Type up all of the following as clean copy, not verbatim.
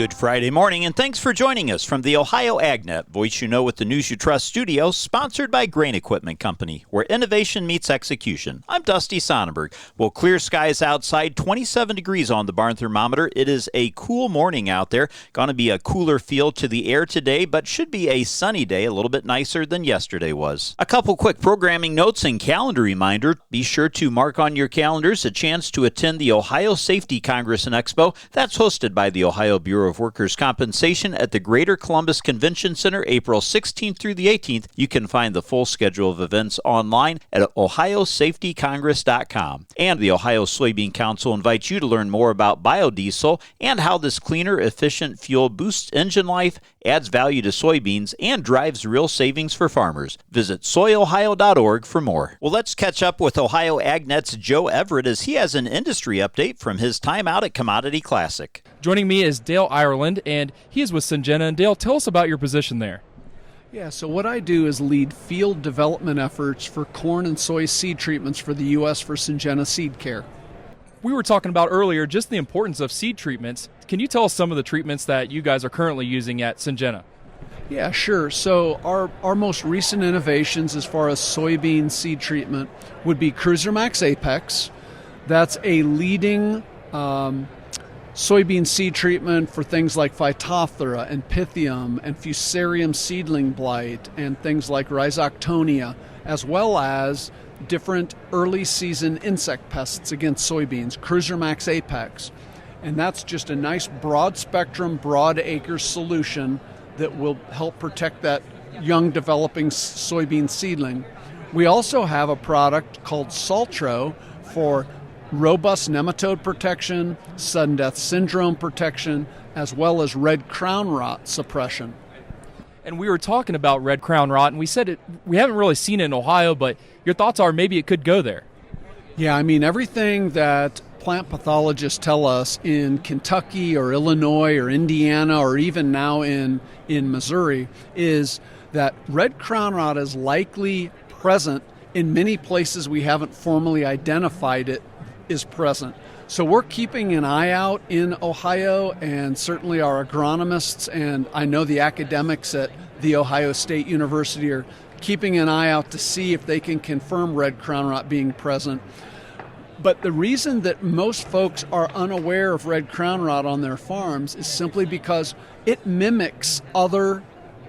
Good Friday morning, and thanks for joining us from the Ohio AgNet, voice you know with the news you trust studio, sponsored by Grain Equipment Company, where innovation meets execution. I'm Dusty Sonnenberg. Well, clear skies outside, 27 degrees on the barn thermometer. It is a cool morning out there. Going to be a cooler feel to the air today, but should be a sunny day, a little bit nicer than yesterday was. A couple quick programming notes and calendar reminder. Be sure to mark on your calendars a chance to attend the Ohio Safety Congress and Expo. That's hosted by the Ohio Bureau of Workers' Compensation at the Greater Columbus Convention Center, April 16th through the 18th. You can find the full schedule of events online at ohiosafetycongress.com. And the Ohio Soybean Council invites you to learn more about biodiesel and how this cleaner, efficient fuel boosts engine life, adds value to soybeans, and drives real savings for farmers. Visit soyohio.org for more. Well, let's catch up with Ohio AgNet's Joe Everett as he has an industry update from his time out at Commodity Classic. Joining me is Dale Ireland, and he is with Syngenta. And Dale, tell us about your position there. Yeah, so what I do is lead field development efforts for corn and soy seed treatments for the U.S. for Syngenta Seed Care. We were talking about earlier just the importance of seed treatments. Can you tell us some of the treatments that you guys are currently using at Syngenta? Yeah, sure. So our most recent innovations as far as soybean seed treatment would be Cruiser Max Apex. That's a leading soybean seed treatment for things like Phytophthora and Pythium and Fusarium seedling blight and things like Rhizoctonia, as well as different early season insect pests against soybeans, Cruiser Max Apex. And that's just a nice broad spectrum, broad acre solution that will help protect that young developing soybean seedling. We also have a product called Saltro for robust nematode protection, sudden death syndrome protection, as well as red crown rot suppression. And we were talking about red crown rot, and we said we haven't really seen it in Ohio, but your thoughts are maybe it could go there. Yeah, I mean, everything that plant pathologists tell us in Kentucky or Illinois or Indiana or even now in Missouri is that red crown rot is likely present in many places we haven't formally identified it is present. So we're keeping an eye out in Ohio, and certainly our agronomists and I know the academics at The Ohio State University are keeping an eye out to see if they can confirm red crown rot being present. But the reason that most folks are unaware of red crown rot on their farms is simply because it mimics other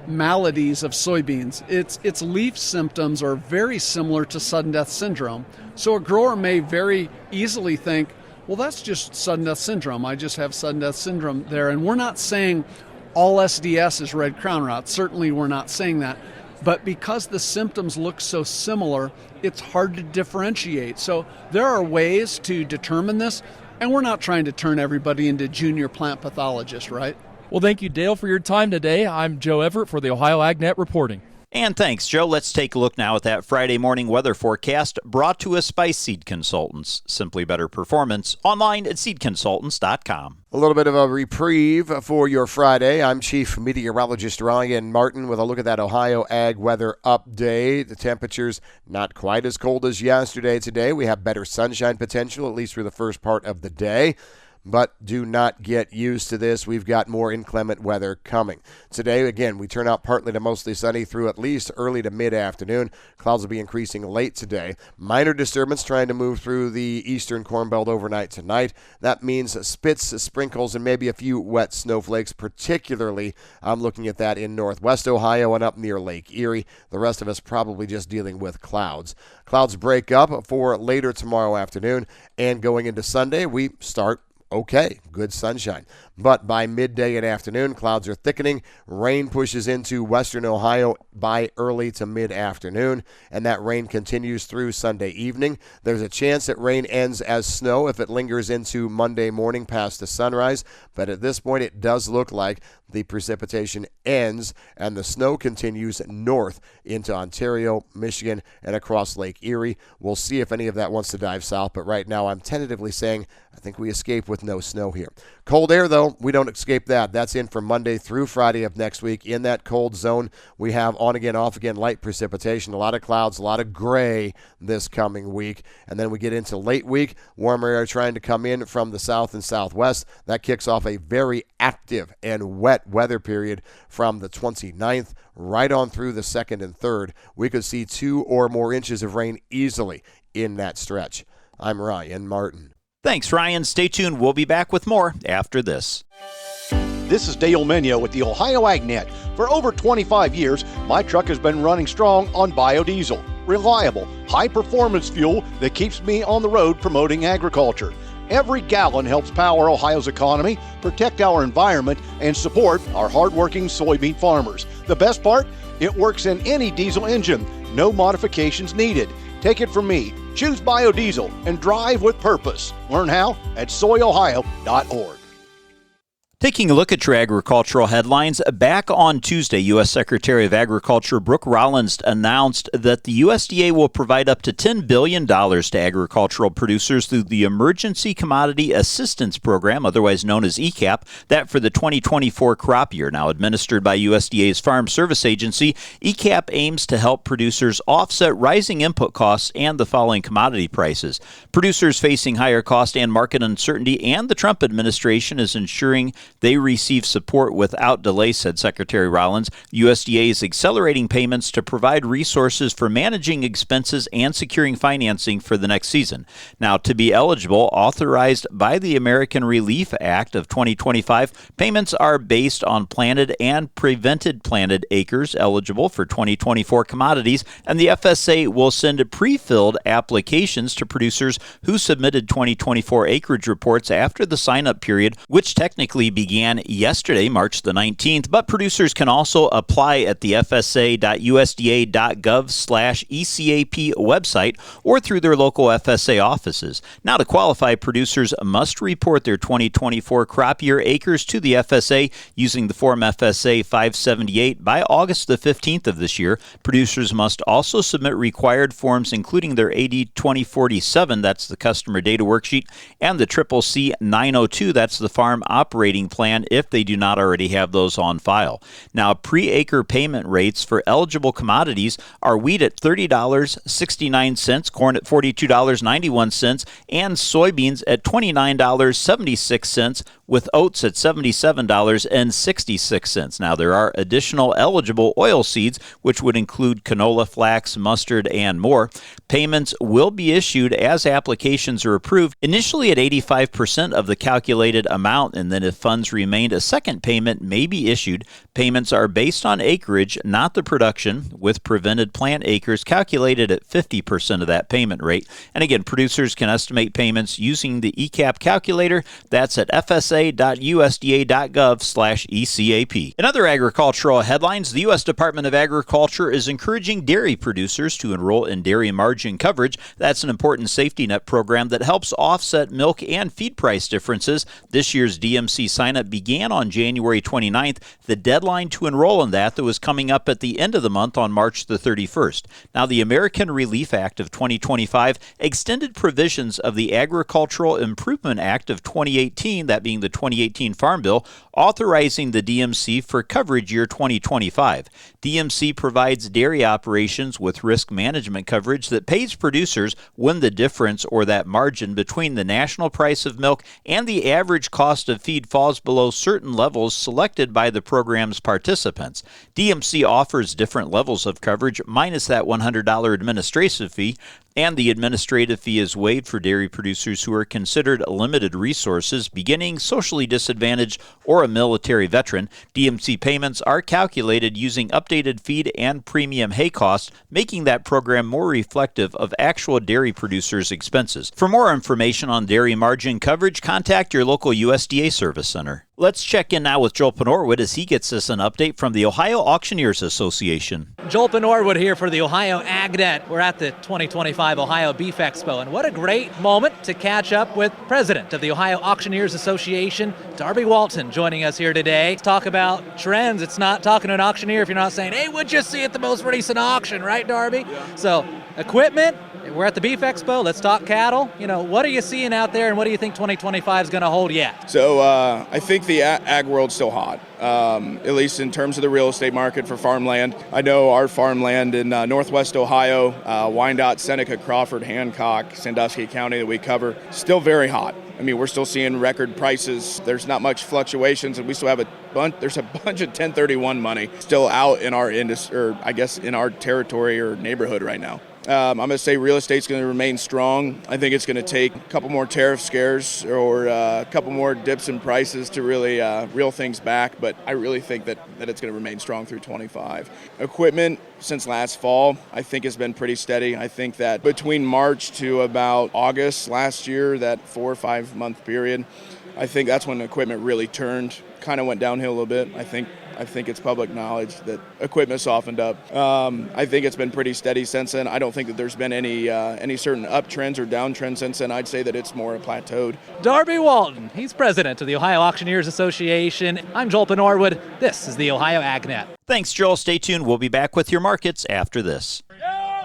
maladies of soybeans. Its leaf symptoms are very similar to sudden death syndrome. So a grower may very easily think, well, that's just sudden death syndrome. I just have sudden death syndrome there. And we're not saying all SDS is red crown rot. Certainly we're not saying that. But because the symptoms look so similar, it's hard to differentiate. So there are ways to determine this, and we're not trying to turn everybody into junior plant pathologists, right? Well, thank you, Dale, for your time today. I'm Joe Everett for the Ohio AgNet reporting. And thanks, Joe. Let's take a look now at that Friday morning weather forecast brought to us by Seed Consultants. Simply better performance online at seedconsultants.com. A little bit of a reprieve for your Friday. I'm Chief Meteorologist Ryan Martin with a look at that Ohio Ag weather update. The temperatures not quite as cold as yesterday today. We have better sunshine potential, at least through the first part of the day. But do not get used to this. We've got more inclement weather coming. Today, again, we turn out partly to mostly sunny through at least early to mid-afternoon. Clouds will be increasing late today. Minor disturbance trying to move through the eastern Corn Belt overnight tonight. That means spits, sprinkles, and maybe a few wet snowflakes. Particularly, I'm looking at that in northwest Ohio and up near Lake Erie. The rest of us probably just dealing with clouds. Clouds break up for later tomorrow afternoon, and going into Sunday, we start okay, good sunshine. But by midday and afternoon, clouds are thickening. Rain pushes into western Ohio by early to mid-afternoon, and that rain continues through Sunday evening. There's a chance that rain ends as snow if it lingers into Monday morning past the sunrise, but at this point it does look like the precipitation ends and the snow continues north into Ontario, Michigan, and across Lake Erie. We'll see if any of that wants to dive south, but right now I'm tentatively saying I think we escape with no snow here. Cold air, though, Well, we don't escape that. That's in from Monday through Friday of next week. In that cold zone, we have on again, off again light precipitation, a lot of clouds, a lot of gray this coming week. And then we get into late week, warmer air trying to come in from the south and southwest. That kicks off a very active and wet weather period from the 29th right on through the 2nd and 3rd. We could see 2 or more inches of rain easily in that stretch. I'm Ryan Martin. Thanks, Ryan. Stay tuned. We'll be back with more after this. This is Dale Minio with the Ohio AgNet. For over 25 years, my truck has been running strong on biodiesel. Reliable, high-performance fuel that keeps me on the road promoting agriculture. Every gallon helps power Ohio's economy, protect our environment, and support our hardworking soybean farmers. The best part? It works in any diesel engine. No modifications needed. Take it from me. Choose biodiesel and drive with purpose. Learn how at soyohio.org. Taking a look at your agricultural headlines, back on Tuesday, U.S. Secretary of Agriculture Brooke Rollins announced that the USDA will provide up to $10 billion to agricultural producers through the Emergency Commodity Assistance Program, otherwise known as ECAP, that for the 2024 crop year. Now administered by USDA's Farm Service Agency, ECAP aims to help producers offset rising input costs and the falling commodity prices. Producers facing higher cost and market uncertainty, and the Trump administration is ensuring they receive support without delay, said Secretary Rollins. USDA is accelerating payments to provide resources for managing expenses and securing financing for the next season. Now, to be eligible, authorized by the American Relief Act of 2025, payments are based on planted and prevented planted acres eligible for 2024 commodities, and the FSA will send pre-filled applications to producers who submitted 2024 acreage reports after the sign-up period, which technically began yesterday, March the 19th, but producers can also apply at the fsa.usda.gov/ECAP website or through their local FSA offices. Now, to qualify, producers must report their 2024 crop year acres to the FSA using the Form FSA 578 by August the 15th of this year. Producers must also submit required forms, including their AD 2047, that's the Customer Data Worksheet, and the CCC 902, that's the Farm Operating Plan, if they do not already have those on file. Now, pre-acre payment rates for eligible commodities are wheat at $30.69, corn at $42.91, and soybeans at $29.76, with oats at $77.66. Now, there are additional eligible oil seeds, which would include canola, flax, mustard, and more. Payments will be issued as applications are approved, initially at 85% of the calculated amount, and then if funds remained, a second payment may be issued. Payments are based on acreage, not the production, with prevented plant acres calculated at 50% of that payment rate. And again, producers can estimate payments using the ECAP calculator. That's at fsa.usda.gov/ECAP. In other agricultural headlines, the U.S. Department of Agriculture is encouraging dairy producers to enroll in dairy margin coverage. That's an important safety net program that helps offset milk and feed price differences. This year's DMC sign-up began on January 29th. The deadline to enroll in that was coming up at the end of the month on March the 31st. Now, the American Relief Act of 2025 extended provisions of the Agricultural Improvement Act of 2018, that being the 2018 Farm Bill, authorizing the DMC for coverage year 2025. DMC provides dairy operations with risk management coverage that pays producers when the difference or that margin between the national price of milk and the average cost of feed falls below certain levels selected by the program's participants. DMC offers different levels of coverage minus that $100 administrative fee, and the administrative fee is waived for dairy producers who are considered limited resources, beginning, socially disadvantaged, or a military veteran. DMC payments are calculated using updated feed and premium hay costs, making that program more reflective of actual dairy producers' expenses. For more information on dairy margin coverage, contact your local USDA Service Center. Let's check in now with Joel Panorwood as he gets us an update from the Ohio Auctioneers Association. Joel Panorwood here for the Ohio AgNet. We're at the 2025 Ohio Beef Expo, and what a great moment to catch up with President of the Ohio Auctioneers Association, Darby Walton, joining us here today to talk about trends. It's not talking to an auctioneer if you're not saying, hey, what'd you see at the most recent auction, right, Darby? Yeah. So equipment. We're at the Beef Expo. Let's talk cattle. What are you seeing out there, and what do you think 2025 is going to hold yet? So I think the ag world's still hot, at least in terms of the real estate market for farmland. I know our farmland in northwest Ohio, Wyandotte, Seneca, Crawford, Hancock, Sandusky County that we cover, still very hot. I mean, we're still seeing record prices. There's not much fluctuations, and we still have there's a bunch of 1031 money still out in our industry, or I guess in our territory or neighborhood right now. I'm going to say real estate's going to remain strong. I think it's going to take a couple more tariff scares or a couple more dips in prices to really reel things back, but I really think that it's going to remain strong through 25. Equipment, since last fall, I think has been pretty steady. I think that between March to about August last year, that 4 or 5 month period, I think that's when equipment really turned, kind of went downhill a little bit. I think it's public knowledge that equipment softened up. I think it's been pretty steady since then. I don't think that there's been any certain uptrends or downtrends since then. I'd say that it's more plateaued. Darby Walton, he's president of the Ohio Auctioneers Association. I'm Joel Norwood. This is the Ohio AgNet. Thanks, Joel. Stay tuned. We'll be back with your markets after this.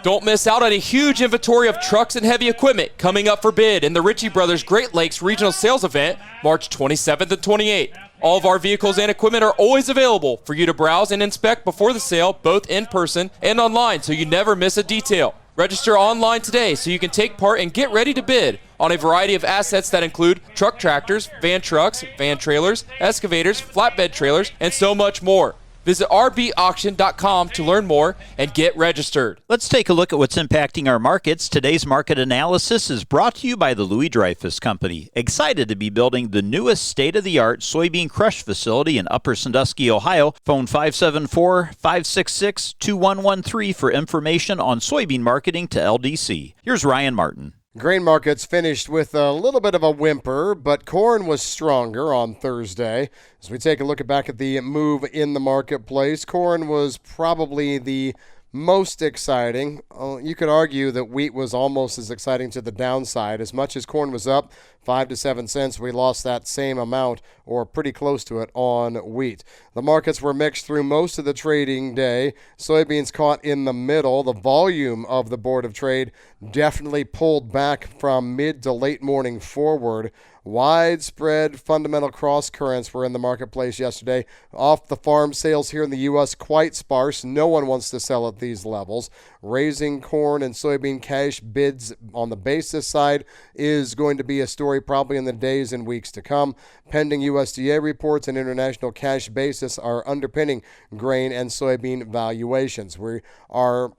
Don't miss out on a huge inventory of trucks and heavy equipment coming up for bid in the Ritchie Brothers Great Lakes Regional Sales Event, March 27th and 28th. All of our vehicles and equipment are always available for you to browse and inspect before the sale, both in person and online, so you never miss a detail. Register online today so you can take part and get ready to bid on a variety of assets that include truck tractors, van trucks, van trailers, excavators, flatbed trailers, and so much more. Visit rbauction.com to learn more and get registered. Let's take a look at what's impacting our markets. Today's market analysis is brought to you by the Louis Dreyfus Company. Excited to be building the newest state-of-the-art soybean crush facility in Upper Sandusky, Ohio. Phone 574-566-2113 for information on soybean marketing to LDC. Here's Ryan Martin. Grain markets finished with a little bit of a whimper, but corn was stronger on Thursday. As we take a look back at the move in the marketplace, corn was probably the most exciting. You could argue that wheat was almost as exciting to the downside. As much as corn was up 5 to 7 cents, we lost that same amount or pretty close to it on wheat. The markets were mixed through most of the trading day. Soybeans caught in the middle. The volume of the Board of Trade definitely pulled back from mid to late morning forward. Widespread fundamental cross currents were in the marketplace yesterday. Off the farm sales here in the U.S. quite sparse. No one wants to sell at these levels. Raising corn and soybean cash bids on the basis side is going to be a story probably in the days and weeks to come. Pending USDA reports and international cash basis are underpinning grain and soybean valuations. We are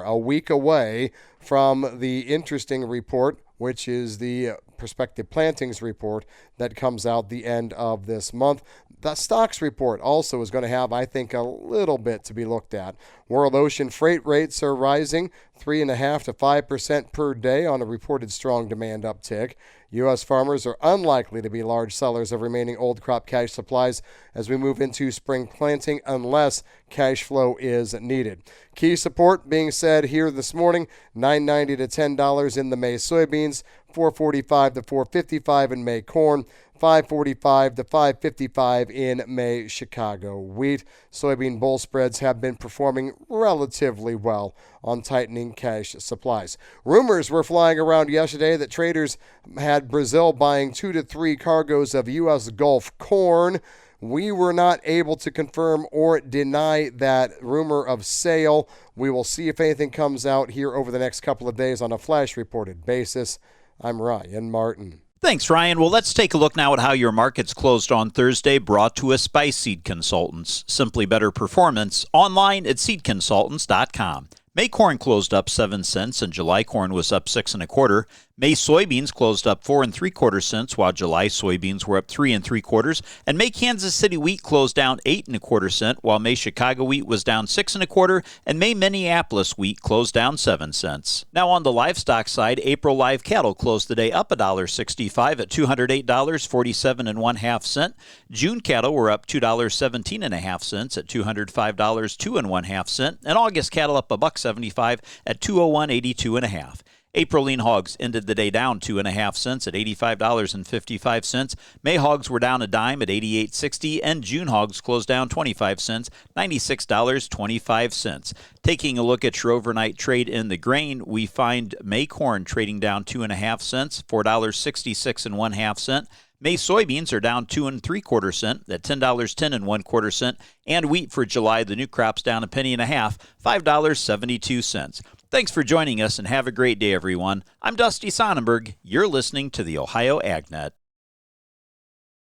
a week away from the interesting report, which is the prospective plantings report that comes out the end of this month. The stocks report also is going to have, I think, a little bit to be looked at. World ocean freight rates are rising 3.5% to 5% per day on a reported strong demand uptick. U.S. farmers are unlikely to be large sellers of remaining old crop cash supplies as we move into spring planting unless cash flow is needed. Key support being said here this morning, $9.90 to $10 in the May soybeans, $4.45 to $4.55 in May corn, $5.45 to $5.55 in May Chicago wheat. Soybean bull spreads have been performing relatively well on tightening cash supplies. Rumors were flying around yesterday that traders had Brazil buying 2 to 3 cargoes of U.S. Gulf corn. We were not able to confirm or deny that rumor of sale. We will see if anything comes out here over the next couple of days on a flash reported basis. I'm Ryan Martin. Thanks, Ryan. Well, let's take a look now at how your markets closed on Thursday, brought to us by Seed Consultants. Simply better performance online at seedconsultants.com. May corn closed up 7 cents and July corn was up 6 1/4. May soybeans closed up 4 3/4 cents, while July soybeans were up 3 3/4. And May Kansas City wheat closed down 8 1/4 cents, while May Chicago wheat was down 6 1/4, and May Minneapolis wheat closed down 7 cents. Now on the livestock side, April live cattle closed the day up $1.65 at $208.47 1/2. June cattle were up $2.17 1/2 at $205.02 1/2, and August cattle up $1.75 at $201.82 1/2. April lean hogs ended the day down 2.5 cents at $85.55. May hogs were down a dime at $88.60, and June hogs closed down 25 cents, $96.25. Taking a look at your overnight trade in the grain, we find May corn trading down 2.5 cents, $4.66 1/2 cent. May soybeans are down 2 3/4 cents at $10.10 1/4 cent, and wheat for July, the new crop's down 1.5 pennies, $5.72. Thanks for joining us and have a great day, everyone. I'm Dusty Sonnenberg. You're listening to the Ohio AgNet.